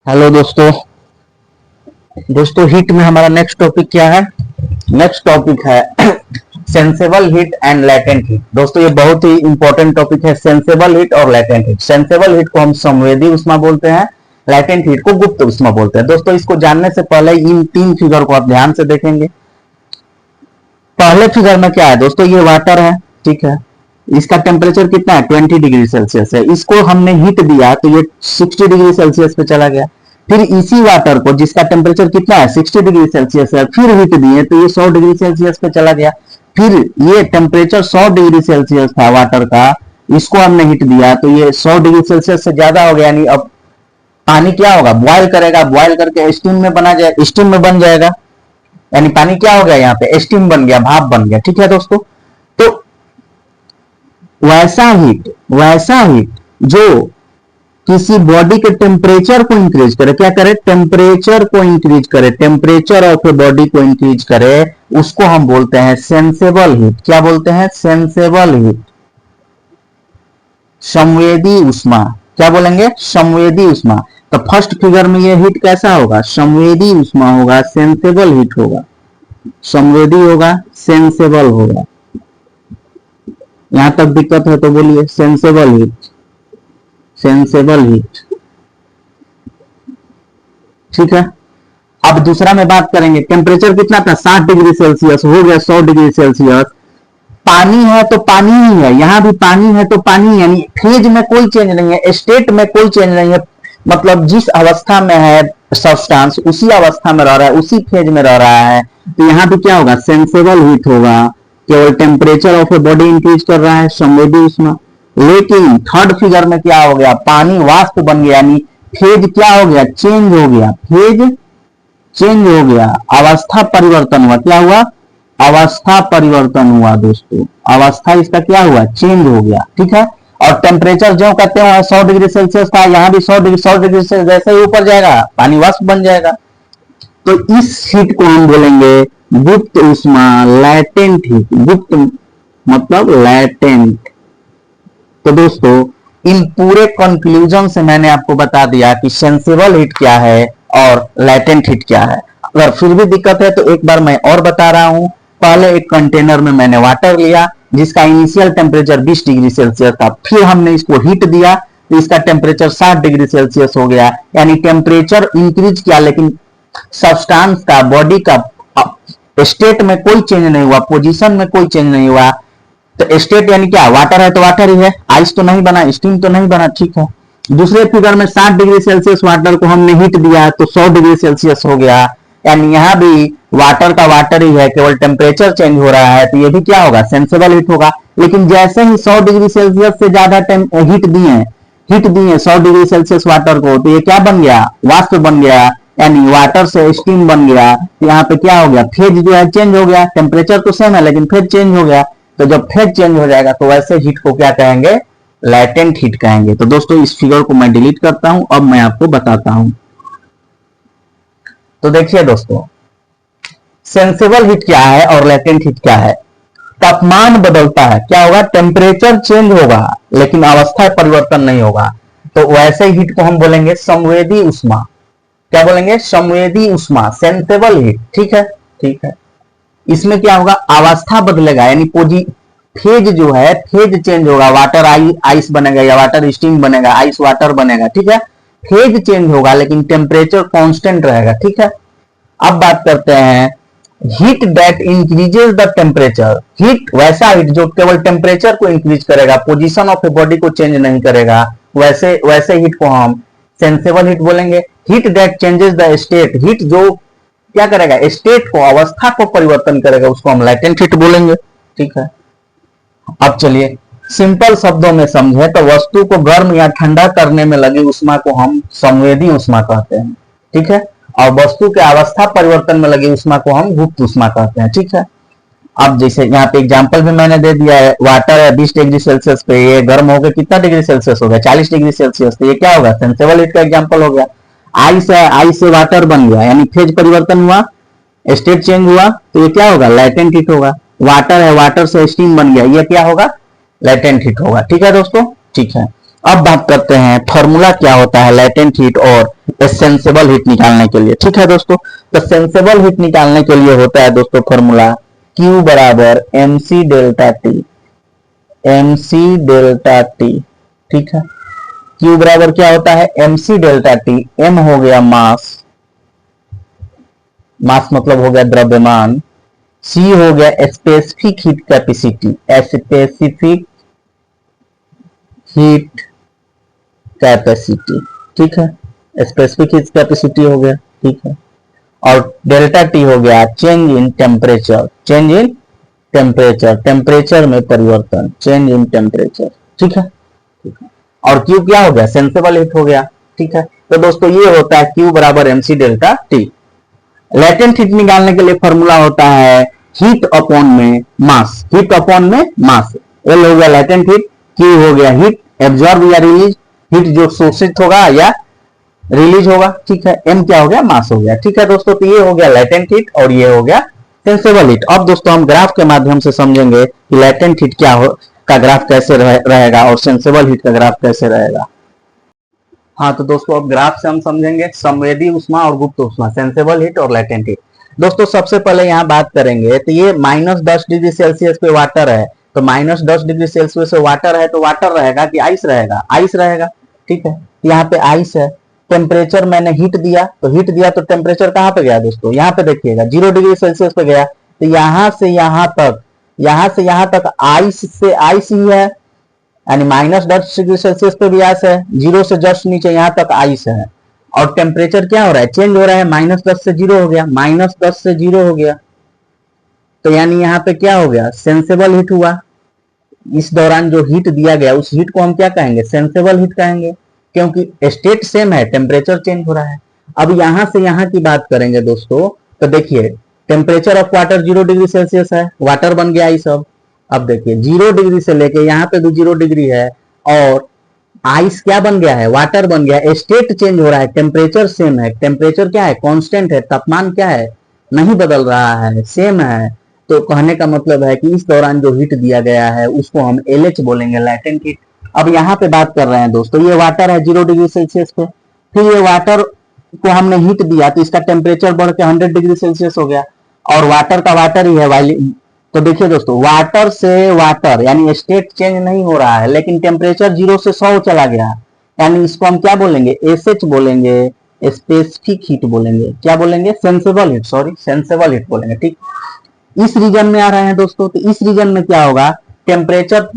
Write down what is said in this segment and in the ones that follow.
Hello दोस्तों। Heat में हमारा नेक्स्ट टॉपिक क्या है? नेक्स्ट टॉपिक है sensible heat and latent heat. दोस्तों ये बहुत ही इंपॉर्टेंट टॉपिक है, सेंसेबल हीट और लैटेंट हीट। सेंसेबल हीट को हम संवेदी उष्मा बोलते हैं, लैटेंट हीट को गुप्त उष्मा बोलते हैं। दोस्तों इसको जानने से पहले इन तीन फिगर को आप ध्यान से देखेंगे। पहले फिगर में क्या है दोस्तों? ये वाटर है, ठीक है। इसका टेम्परेचर कितना है? 20 डिग्री सेल्सियस है। इसको हमने हीट दिया तो ये 60 डिग्री सेल्सियस पे चला गया। फिर इसी वाटर को, जिसका टेम्परेचर कितना है? 60 डिग्री सेल्सियस है, फिर हीट दिए तो ये 100 डिग्री सेल्सियस पे चला गया। फिर ये टेम्परेचर 100 डिग्री सेल्सियस था वाटर का, इसको हमने हीट दिया तो ये 100 डिग्री सेल्सियस से ज्यादा हो गया। यानी अब पानी क्या होगा? बॉयल करेगा, बॉयल करके स्टीम में बना जाए, स्टीम में बन जाएगा। यानी पानी क्या हो गया? यहाँ पे स्टीम बन गया, भाप बन गया, ठीक है दोस्तों। तो वैसा हीट जो किसी बॉडी के टेम्परेचर को इंक्रीज करे, क्या करे? टेम्परेचर को इंक्रीज करे, टेम्परेचर ऑफ ए बॉडी को इंक्रीज करे, उसको हम बोलते हैं सेंसेबल हीट। क्या बोलते हैं? सेंसेबल हीट, संवेदी उष्मा। क्या बोलेंगे? संवेदी उष्मा। तो फर्स्ट फिगर में ये हीट कैसा होगा? संवेदी उष्मा होगा, सेंसेबल हीट होगा। संवेदी होगा, सेंसेबल होगा। यहां तक दिक्कत है तो बोलिए। सेंसेबल हीट, सेंसेबल हीट, ठीक है। अब दूसरा में बात करेंगे, टेम्परेचर कितना था? 60 डिग्री सेल्सियस, हो गया 100 डिग्री सेल्सियस। पानी है तो पानी ही है, यहां भी पानी है तो पानी, यानी फेज में कोई चेंज नहीं है, स्टेट में कोई चेंज नहीं है। मतलब जिस अवस्था में है सब्सटेंस उसी अवस्था में रह रहा है, उसी फेज में रह रहा है। तो यहां भी क्या होगा? सेंसेबल हीट होगा। केवल temperature of a body increase कर रहा है, संवेदी उष्मा। लेकिन थर्ड फिगर में क्या हो गया? पानी वाष्प बन गया, यानी फेज क्या हो गया? चेंज हो गया, फेज चेंज हो गया, अवस्था परिवर्तन हुआ। क्या हुआ? अवस्था परिवर्तन हुआ दोस्तों। अवस्था इसका क्या हुआ? चेंज हो गया, ठीक है। और टेम्परेचर जो कहते हैं 100 डिग्री सेल्सियस था, यहां भी 100 डिग्री से जैसे ही ऊपर जाएगा पानी वाष्प बन जाएगा। तो इस हीट को हम बोलेंगे गुप्त उष्मा, लैटेंट हीट। गुप्त मतलब लैटेंट। तो दोस्तों इन पूरे कंक्लूजन से मैंने आपको बता दिया कि सेंसेबल हीट क्या है और लैटेंट हीट क्या है। अगर फिर भी दिक्कत है तो एक बार मैं और बता रहा हूं। पहले एक कंटेनर में मैंने वाटर लिया जिसका इनिशियल टेम्परेचर 20 डिग्री सेल्सियस था, फिर हमने इसको हीट दिया तो इसका टेम्परेचर 60 डिग्री सेल्सियस हो गया। यानी टेम्परेचर इंक्रीज किया लेकिन सब्सटेंस का, बॉडी का स्टेट में कोई चेंज नहीं हुआ, पोजीशन में कोई चेंज नहीं हुआ। तो स्टेट यानी क्या? वाटर है तो वाटर ही है, आइस तो नहीं बना, स्टीम तो नहीं बना, ठीक है। दूसरे फिगर में 60 डिग्री सेल्सियस वाटर को हमने हीट दिया तो 100 डिग्री सेल्सियस हो गया। यानी यहां भी वाटर का वाटर ही है, केवल टेम्परेचर चेंज हो रहा है। तो ये भी क्या होगा? सेंसेबल हीट होगा। लेकिन जैसे ही 100 डिग्री सेल्सियस से ज्यादा हीट दिए 100 डिग्री सेल्सियस वाटर को, तो ये क्या बन गया? वाष्प बन गया, यानी वाटर से स्टीम बन गया। यहाँ पे क्या हो गया? फेज जो है चेंज हो गया। टेम्परेचर तो सेम है लेकिन फेज चेंज हो गया। तो जब फेज चेंज हो जाएगा तो वैसे हीट को क्या कहेंगे? लैटेंट हीट कहेंगे। तो दोस्तों इस फिगर को मैं डिलीट करता हूं, अब मैं आपको बताता हूं। तो देखिए दोस्तों, सेंसेबल हीट क्या है और लैटेंट हीट क्या है? तापमान बदलता है, क्या होगा? टेम्परेचर चेंज होगा लेकिन अवस्था परिवर्तन नहीं होगा। तो वैसे हीट को हम बोलेंगे संवेदी उष्मा। क्या बोलेंगे? संवेदी उष्मा, सेंसेबल हीट, ठीक है, ठीक है। इसमें क्या होगा? अवस्था बदलेगा, यानी फेज जो है फेज चेंज होगा। वाटर आइस बनेगा या वाटर स्टीम बनेगा, आइस वाटर बनेगा, ठीक है। फेज चेंज होगा लेकिन टेम्परेचर कांस्टेंट रहेगा, ठीक है। अब बात करते हैं heat that increases the temperature. Heat, वैसा हीट जो केवल टेम्परेचर को इंक्रीज करेगा, पोजीशन ऑफ ए बॉडी को चेंज नहीं करेगा, वैसे हीट को हम सेंसेबल हीट बोलेंगे। Heat that changes the state, heat जो क्या करेगा? स्टेट को, अवस्था को परिवर्तन करेगा, उसको हम लैटेंट हीट बोलेंगे, ठीक है। अब चलिए सिंपल शब्दों में समझे तो वस्तु को गर्म या ठंडा करने में लगी उष्मा को हम संवेदी उष्मा कहते हैं, ठीक है। और वस्तु के अवस्था परिवर्तन में लगी उष्मा को हम गुप्त उष्मा कहते हैं, ठीक है। अब जैसे यहाँ पे एग्जांपल भी मैंने दे दिया है, वाटर है 20 डिग्री सेल्सियस पे, ये गर्म होकर कितना डिग्री सेल्सियस हो गया? 40 डिग्री सेल्सियस। तो ये क्या होगा? सेंसेबल हीट का एग्जांपल हो गया। आइस है, आइस से वाटर बन गया, यानी फेज परिवर्तन हुआ, स्टेट चेंज हुआ, तो ये क्या होगा? लैटेंट हीट होगा। वाटर है, वाटर से स्टीम बन गया, ये क्या होगा? लैटेंट हीट होगा, ठीक है दोस्तों, ठीक है। अब बात करते हैं फॉर्मूला क्या होता है लेटेंट हीट और सेंसेबल हीट निकालने के लिए। ठीक है दोस्तों, तो सेंसेबल हीट निकालने के लिए होता है दोस्तों फॉर्मूला Q बराबर mc delta T, mc delta T. ठीक है, Q बराबर क्या होता है mc डेल्टा टी, m हो गया मास, मास मतलब हो गया द्रव्यमान, C हो गया specific heat capacity, specific heat capacity. ठीक है, स्पेसिफिक हीट कैपेसिटी हो गया। ठीक है, और डेल्टा टी हो गया change in temperature, change in temperature, temperature में परिवर्तन, चेंज इन टेम्परेचर। ठीक है, ठीक है, और क्यू क्या हो गया सेंसेबल हीट हो गया। ठीक है, तो दोस्तों ये होता है क्यू बराबर MC delta T. Latent heat निकालने के लिए फॉर्मूला होता है हीट अपॉन में मास, हीट अपॉन में मास। एल हो गया लेटेंट हीट, क्यू हो गया हीट एब्जॉर्ब या रिलीज, हीट जो शोषित होगा या रिलीज होगा। ठीक है, एम क्या हो गया मास हो गया। ठीक है दोस्तों, तो ये हो गया लेटेंट हीट और ये हो गया सेंसेबल हीट। अब दोस्तों हम ग्राफ के माध्यम से समझेंगे कि लेटेंट हीट क्या हो का ग्राफ कैसे रहेगा और सेंसेबल हीट का ग्राफ कैसे रहेगा। हाँ तो दोस्तों अब ग्राफ से हम समझेंगे संवेदी उष्मा और गुप्त उष्मा, सेंसेबल हीट और लेटेंट हीट। दोस्तों सबसे पहले यहाँ बात करेंगे तो ये -10 डिग्री सेल्सियस पे वाटर है, तो -10 डिग्री सेल्सियस पे वाटर है तो वाटर रहेगा कि आइस रहेगा, आइस रहेगा। ठीक है, यहाँ पे आइस है, टेम्परेचर मैंने हीट दिया तो हीट दिया तो टेम्परेचर कहाँ पे गया दोस्तों, यहाँ पे देखिएगा 0 डिग्री सेल्सियस पे गया, तो यहाँ से यहाँ तक, यहाँ से यहाँ तक आइस से आइस ही है, यानी -10 डिग्री सेल्सियस पे भी आइस है, 0 से जस्ट नीचे यहाँ तक आइस है। और टेम्परेचर क्या हो रहा है चेंज हो रहा है, -10 से 0 हो गया, -10 से 0 हो गया, तो यानी यहाँ पे क्या हो गया सेंसेबल हीट हुआ। इस दौरान जो हीट दिया गया उस हीट को हम क्या कहेंगे सेंसेबल हीट कहेंगे, क्योंकि स्टेट सेम है, टेम्परेचर चेंज हो रहा है। अब यहां से यहां की बात करेंगे दोस्तों, तो देखिए temperature of water 0 degree Celsius है, वाटर बन गया ये सब। अब देखिए 0 डिग्री से लेके यहाँ पे भी 0 डिग्री है और आइस क्या बन गया है वाटर बन गया है, स्टेट चेंज हो रहा है, टेम्परेचर सेम है, टेम्परेचर क्या है कांस्टेंट है, तापमान क्या है नहीं बदल रहा है, सेम है। तो कहने का मतलब है कि इस दौरान जो हीट दिया गया है उसको हम LH बोलेंगे, लेटेंट हीट। अब यहाँ पे बात कर रहे हैं दोस्तों, ये वाटर है 0 डिग्री सेल्सियस पे, फिर ये वाटर को हमने हीट दिया तो इसका टेम्परेचर बढ़ के 100 डिग्री सेल्सियस हो गया, और वाटर का वाटर ही है। तो देखिए दोस्तों वाटर से वाटर यानी स्टेट चेंज नहीं हो रहा है, लेकिन टेम्परेचर 0 से 100 चला गया, यानी इसको हम क्या बोलेंगे SH बोलेंगे, स्पेसिफिक हीट बोलेंगे, क्या बोलेंगे sensible heat, sorry sensible heat बोलेंगे। ठीक, इस रीजन में आ रहे हैं दोस्तों, तो इस रीजन में क्या होगा टेम्परेचर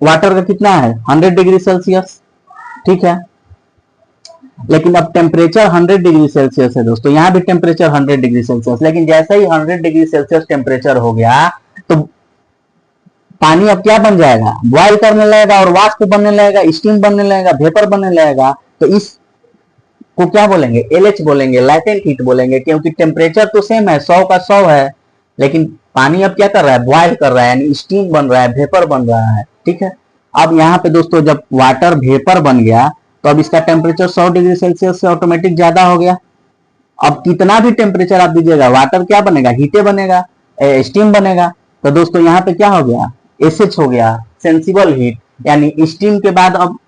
वाटर का कितना है 100 डिग्री सेल्सियस। ठीक है, लेकिन अब टेम्परेचर 100 डिग्री सेल्सियस है दोस्तों, यहाँ भी टेम्परेचर 100 डिग्री सेल्सियस, लेकिन जैसे ही 100 डिग्री सेल्सियस टेम्परेचर हो गया तो पानी अब क्या बन जाएगा बॉयल करने लगेगा और वाष्प बनने लगेगा, स्टीम बनने लगेगा, वेपर बनने लगेगा। तो इस को क्या बोलेंगे LH बोलेंगे, लेटेंट हीट बोलेंगे, क्योंकि टेम्परेचर तो सेम है 100 का 100 है, लेकिन पानी अब क्या कर रहा है बॉयल कर रहा है, यानी स्टीम बन रहा है, वेपर बन रहा है। ठीक है, अब यहाँ पे दोस्तों जब वाटर वेपर बन गया तो अब इसका टेम्परेचर 100 डिग्री सेल्सियस से ऑटोमेटिक ज्यादा हो गया। अब कितना भी टेम्परेचर आप दीजिएगा वाटर क्या बनेगा हीटे बनेगा, स्टीम बनेगा। तो दोस्तों यहाँ पे क्या हो गया SH हो गया सेंसिबल हीट, यानी स्टीम के बाद अब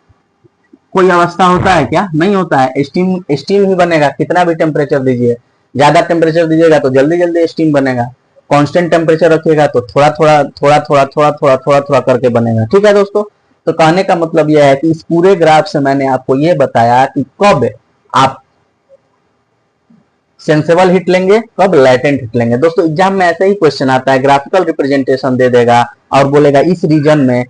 कोई अवस्था होता है क्या नहीं होता है, स्टीम स्टीम ही बनेगा, कितना भी टेम्परेचर दीजिए, ज्यादा टेम्परेचर दीजिएगा तो जल्दी जल्दी स्टीम बनेगा, कांस्टेंट टेम्परेचर रखिएगा तो थोड़ा थोड़ा थोड़ा थोड़ा थोड़ा थोड़ा थोड़ा थोड़ा करके बनेगा। ठीक है दोस्तों, तो कहने का मतलब यह है कि इस पूरे ग्राफ से मैंने आपको यह बताया कि कब आप सेंसेबल हीट लेंगे कब लेटेंट हीट लेंगे। दोस्तों एग्जाम में ऐसे ही क्वेश्चन आता है, ग्राफिकल रिप्रेजेंटेशन दे देगा और बोलेगा इस रीजन में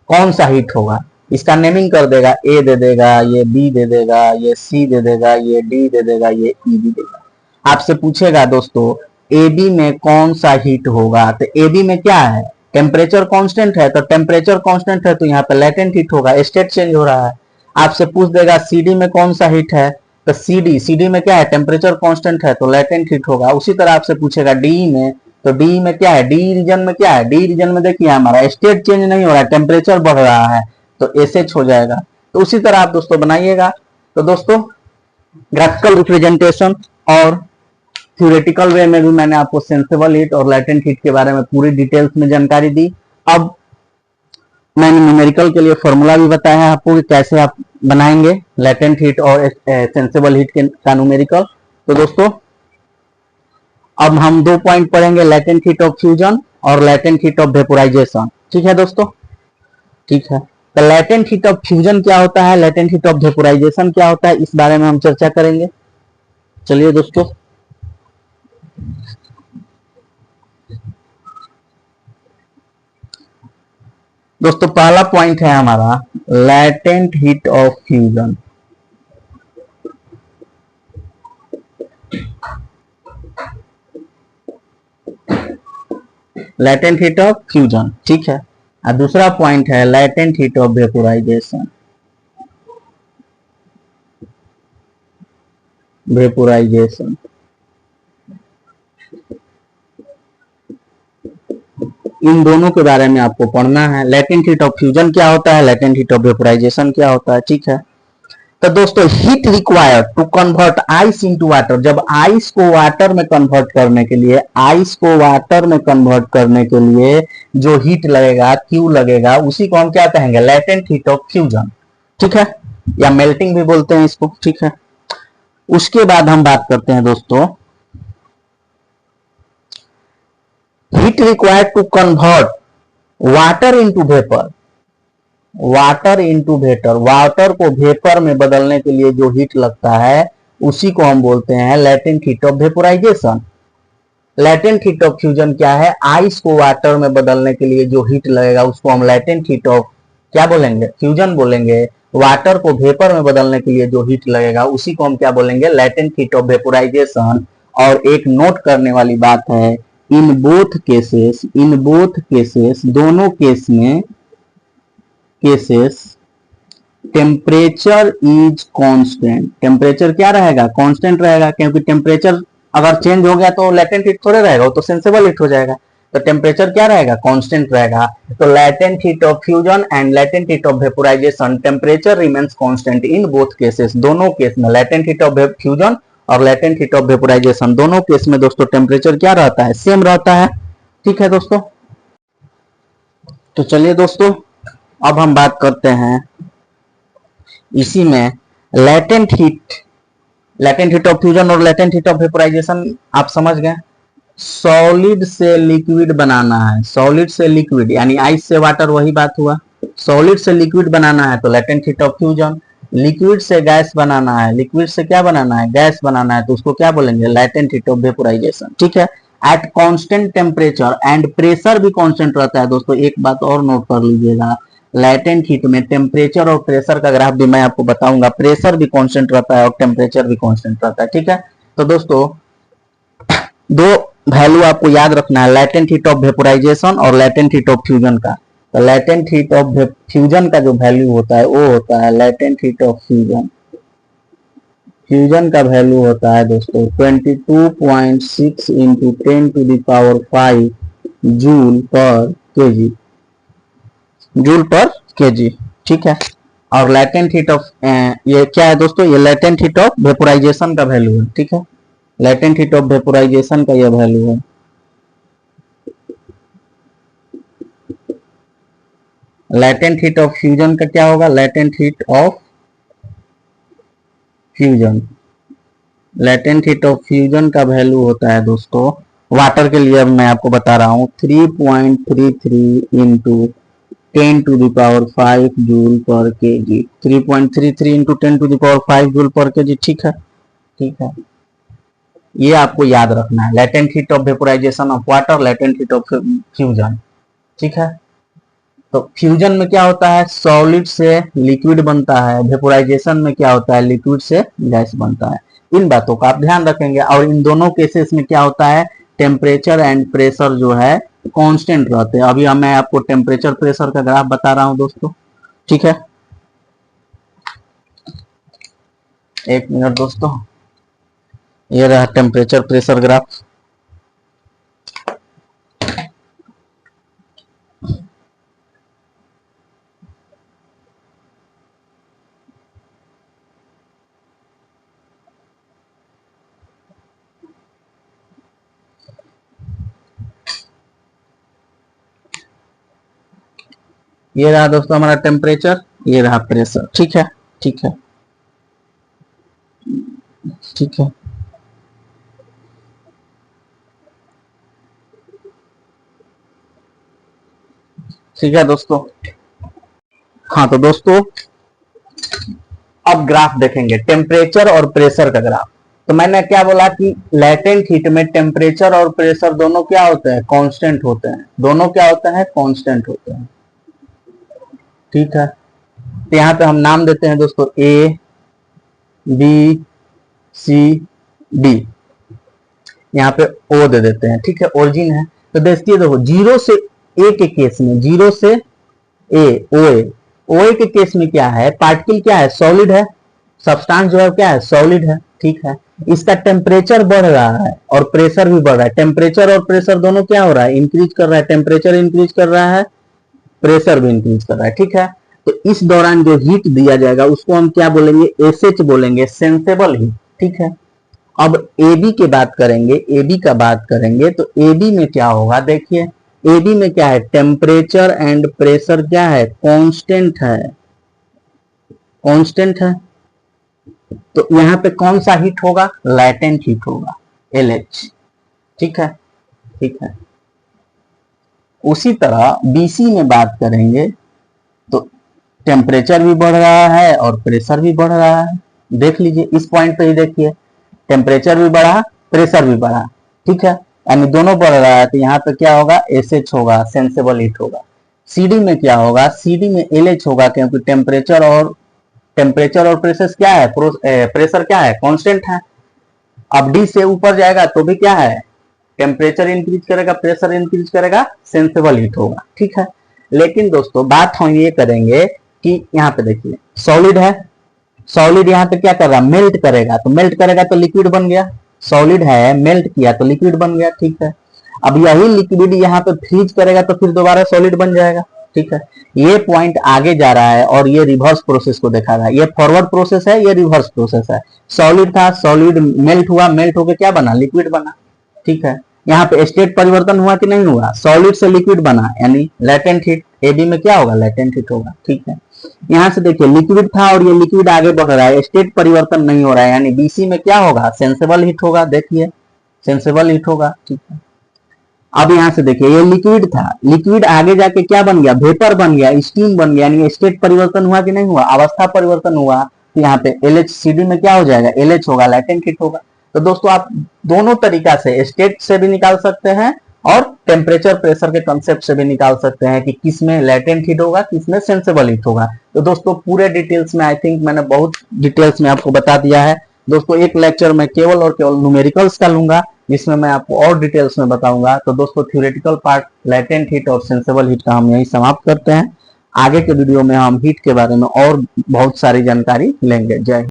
कौन सा हीट होगा, इसका नेमिंग कर देगा, A दे देगा, ये B दे देगा, ये C दे देगा, ये D दे देगा, ये E भी देगा। आपसे पूछेगा दोस्तों AB में कौन सा हीट होगा, तो AB में क्या है टेम्परेचर कांस्टेंट है, तो टेम्परेचर कांस्टेंट है तो यहाँ पे लेटेंट हीट होगा, स्टेट चेंज हो रहा है। आपसे पूछ देगा CD में कौन सा हीट है, तो CD में क्या है टेम्परेचर कांस्टेंट है तो लेटेंट हीट होगा। उसी तरह आपसे पूछेगा DE में, तो DE में क्या है, DE रीजन में क्या है, DE रीजन में देखिए हमारा स्टेट चेंज नहीं हो रहा है, टेम्परेचर बढ़ रहा है तो SH हो जाएगा। तो उसी तरह आप दोस्तों बनाइएगा। तो दोस्तों ग्राफिकल रिप्रेजेंटेशन और थ्योरेटिकल वे में भी मैंने आपको सेंसेबल हीट और लेटेंट हीट के बारे में पूरी डिटेल्स में जानकारी दी। अब मैंने न्यूमेरिकल के लिए फॉर्मूला भी बताया है आपको कि कैसे आप बनाएंगे लेटेंट हीट और सेंसिबल हीट का न्यूमेरिकल। तो दोस्तों अब हम 2 पॉइंट पढ़ेंगे, लेटेंट हीट ऑफ फ्यूजन और लेटेंट हीट ऑफ वेपोराइजेशन। ठीक है दोस्तों, ठीक है। तो लेटेंट हीट ऑफ फ्यूजन क्या होता है, लेटेंट हीट ऑफ वेपोराइजेशन क्या होता है, इस बारे में हम चर्चा करेंगे। चलिए दोस्तों, दोस्तों पहला पॉइंट है हमारा latent heat of fusion. Latent heat of fusion, ठीक है। और दूसरा पॉइंट है latent heat of vaporisation. Vaporisation, इन दोनों के बारे में आपको पढ़ना है। लेटेंट हीट ऑफ फ्यूजन क्या होता है, लेटेंट हीट ऑफ वेपोराइजेशन क्या होता है, ठीक है। तो दोस्तों heat required to convert ice into water, जब आइस को वाटर में कन्वर्ट करने के लिए, आइस को वाटर में कन्वर्ट करने के लिए जो हीट लगेगा, क्यू लगेगा, उसी को हम क्या कहेंगे, लेटेंट हीट ऑफ फ्यूजन, ठीक है, या मेल्टिंग भी बोलते हैं इसको, ठीक है। उसके बाद हम बात करते हैं दोस्तों heat required to convert water into vapour, water into vapour, water को वेपर में बदलने के लिए जो हीट लगता है उसी को हम बोलते हैं latent heat of vaporisation. Latent heat of fusion क्या है, आइस को वाटर में बदलने के लिए जो हीट लगेगा उसको हम लेटेंट हीट ऑफ क्या बोलेंगे, फ्यूजन बोलेंगे। वाटर को वेपर में बदलने के लिए जो हीट लगेगा उसी को हम क्या बोलेंगे, लेटेंट हीट ऑफ वेपोराइजेशन। और एक नोट करने वाली बात है, in both cases, in both cases, दोनों केस में, cases, temperature is constant, temperature क्या रहेगा, कांस्टेंट रहेगा, क्योंकि टेम्परेचर अगर चेंज हो गया तो लेटेंट हीट थोड़े रहेगा, वो तो सेंसिबल हीट हो जाएगा। तो टेम्परेचर क्या रहेगा, कांस्टेंट रहेगा। तो latent heat of fusion and latent heat of vaporisation, temperature remains constant in both cases, दोनों केस में, लेटेंट हीट ऑफ फ्यूजन और लेटेंट हीट ऑफ वेपोराइजेशन, दोनों केस में दोस्तों टेम्परेचर क्या रहता है, सेम रहता है, ठीक है दोस्तों। तो चलिए दोस्तों अब हम बात करते हैं इसी में latent heat, latent heat of fusion और लेटेंट हीट ऑफ वेपोराइजेशन आप समझ गए। सॉलिड से लिक्विड बनाना है, सॉलिड से लिक्विड यानी आइस से वाटर, वही बात हुआ। सॉलिड से लिक्विड बनाना है तो latent heat of fusion, liquid से गैस बनाना है, लिक्विड से क्या बनाना है, गैस बनाना है, तो उसको क्या बोलेंगे, लेटेंट हीट ऑफ वेपोराइजेशन, ठीक है। At constant temperature and pressure भी कांस्टेंट रहता है दोस्तों, एक बात और नोट कर लीजिएगा, लेटेंट हीट में टेम्परेचर और प्रेशर का ग्राफ भी मैं आपको बताऊंगा, प्रेशर भी कांस्टेंट रहता है और टेम्परेचर भी कांस्टेंट रहता है, ठीक है। तो दोस्तों दो वैल्यू आपको याद रखना है, लेटेंट हीट ऑफ वेपोराइजेशन और लेटेंट हीट ऑफ फ्यूजन का। तो लेटेंट हीट ऑफ फ्यूजन का जो वैल्यू होता है वो होता है latent heat of fusion, fusion का वैल्यू होता है दोस्तों 22.6 इंटू 10⁵ जूल पर केजी, जूल पर केजी, ठीक है। और लेटेंट हीट ऑफ ये क्या है दोस्तों, ये लेटेंट हीट ऑफ वेपोराइजेशन का वैल्यू है, ठीक है। लेटेंट हीट ऑफ वेपोराइजेशन का यह वैल्यू है। लेटेंट हीट ऑफ फ्यूजन का क्या होगा, latent heat of fusion, latent heat of fusion का वैल्यू होता है दोस्तों, वाटर के लिए मैं आपको बता रहा हूं 3.33 इंटू 10⁵ जूल पर के जी, 3.33 इंटू 10⁵ जूल पर के जी, ठीक है, ठीक है। ये आपको याद रखना है, latent heat of vaporisation of water, latent heat of fusion, ठीक है। तो फ्यूजन में क्या होता है, सॉलिड से लिक्विड बनता है, वेपोराइजेशन में क्या होता है, लिक्विड से गैस बनता है। इन बातों का आप ध्यान रखेंगे। और इन दोनों केसेस में क्या होता है, टेम्परेचर एंड प्रेशर जो है कांस्टेंट रहते हैं। अभी मैं आपको टेम्परेचर प्रेशर का ग्राफ बता रहा हूं दोस्तों, ठीक है। एक मिनट दोस्तों, ये रहा टेम्परेचर प्रेशर ग्राफ। ये रहा दोस्तों हमारा टेम्परेचर, ये रहा प्रेशर। ठीक है, ठीक है, ठीक है। ठीक है दोस्तों। हाँ तो दोस्तों अब ग्राफ देखेंगे, टेम्परेचर और प्रेशर का ग्राफ। तो मैंने क्या बोला कि लेटेंट हीट में टेम्परेचर और प्रेशर दोनों क्या होते हैं, कांस्टेंट होते हैं। दोनों क्या होते हैं, कांस्टेंट होते हैं। ठीक है, तो यहां पे हम नाम देते हैं दोस्तों ए बी सी डी, यहाँ पे ओ दे देते हैं। ठीक है, ओरिजिन है। तो देखो जीरो से ए के केस में, जीरो से ए ओए, ओए के केस में क्या है, पार्टिकल क्या है, सॉलिड है, सब्सटेंस जो है क्या है, सॉलिड है। ठीक है, इसका टेम्परेचर बढ़ रहा है और प्रेशर भी बढ़ रहा है। टेम्परेचर और प्रेशर दोनों क्या हो रहा है, इंक्रीज कर रहा है। टेम्परेचर इंक्रीज कर रहा है, प्रेशर भी इंक्रीज कर रहा है। ठीक है, तो इस दौरान जो हीट दिया जाएगा उसको हम क्या बोलेंगे, एसएच बोलेंगे, सेंसेबल हीट। ठीक है, अब एबी की बात करेंगे, एबी का बात करेंगे तो एबी में क्या होगा, देखिए एबी में क्या है, टेम्परेचर एंड प्रेशर क्या है, कांस्टेंट है, कांस्टेंट है। तो यहां पे कौन सा हीट होगा, लैटेंट हीट होगा, एलएच। ठीक है, ठीक है। उसी तरह बीसी में बात करेंगे तो टेम्परेचर भी बढ़ रहा है और प्रेशर भी बढ़ रहा है। देख लीजिए इस पॉइंट पे ही देखिए, टेम्परेचर भी बढ़ा, प्रेशर भी बढ़ा। ठीक है, यानी दोनों बढ़ रहा है। तो यहाँ पे क्या होगा, एसएच होगा, सेंसेबल हीट होगा। सीडी में क्या होगा, सीडी में एलएच होगा, क्योंकि टेम्परेचर और प्रेशर क्या है, प्रेशर क्या है, कांस्टेंट है। अब डी से ऊपर जाएगा तो भी क्या है, टेम्परेचर इंक्रीज करेगा, प्रेशर इंक्रीज करेगा, सेंसेबल हीट होगा। ठीक है, लेकिन दोस्तों बात हम ये करेंगे कि यहाँ पे देखिए सॉलिड है, सॉलिड यहाँ पे क्या कर रहा है, मेल्ट करेगा। तो मेल्ट करेगा तो लिक्विड बन गया, सॉलिड है मेल्ट किया तो लिक्विड बन गया। ठीक है, अब यही लिक्विड यहाँ पे फ्रीज करेगा तो फिर दोबारा सॉलिड बन जाएगा। ठीक है, ये पॉइंट आगे जा रहा है और ये रिवर्स प्रोसेस को दिखा रहा है। ये फॉरवर्ड प्रोसेस है, ये रिवर्स प्रोसेस है। सॉलिड था, सॉलिड मेल्ट हुआ, मेल्ट होकर क्या बना, लिक्विड बना। ठीक है, यहाँ पे स्टेट परिवर्तन हुआ कि नहीं हुआ, सॉलिड से लिक्विड बना, यानी लेटेंट हीट। एबी में क्या होगा, लेटेंट हीट होगा। ठीक है, यहां से देखिए लिक्विड था और ये लिक्विड आगे बढ़ रहा है, स्टेट परिवर्तन नहीं हो रहा है, यानी बीसी में क्या होगा, सेंसेबल हीट होगा। देखिए सेंसेबल हीट होगा। ठीक है, अब यहां से देखिए ये लिक्विड था, लिक्विड आगे जाके क्या बन गया, वेपर बन गया, स्टीम बन गया, यानी स्टेट परिवर्तन हुआ कि नहीं हुआ, अवस्था परिवर्तन हुआ। तो यहाँ पे एलएचसीडी में क्या हो जाएगा, एलएच होगा, लेटेंट हीट होगा। तो दोस्तों आप दोनों तरीका से, स्टेट से भी निकाल सकते हैं और टेम्परेचर प्रेशर के कंसेप्ट से भी निकाल सकते हैं कि किस में लेटेंट हीट होगा, किस में सेंसेबल हीट होगा। तो दोस्तों पूरे डिटेल्स में आई थिंक मैंने बहुत डिटेल्स में आपको बता दिया है। दोस्तों एक लेक्चर में केवल और केवल न्यूमेरिकल्स का लूंगा, जिसमें मैं आपको और डिटेल्स में बताऊंगा। तो दोस्तों थ्योरेटिकल पार्ट लेटेंट हीट और सेंसेबल हीट का हम यही समाप्त करते हैं। आगे के वीडियो में हम हीट के बारे में और बहुत सारी जानकारी लेंगे। जय हिंद।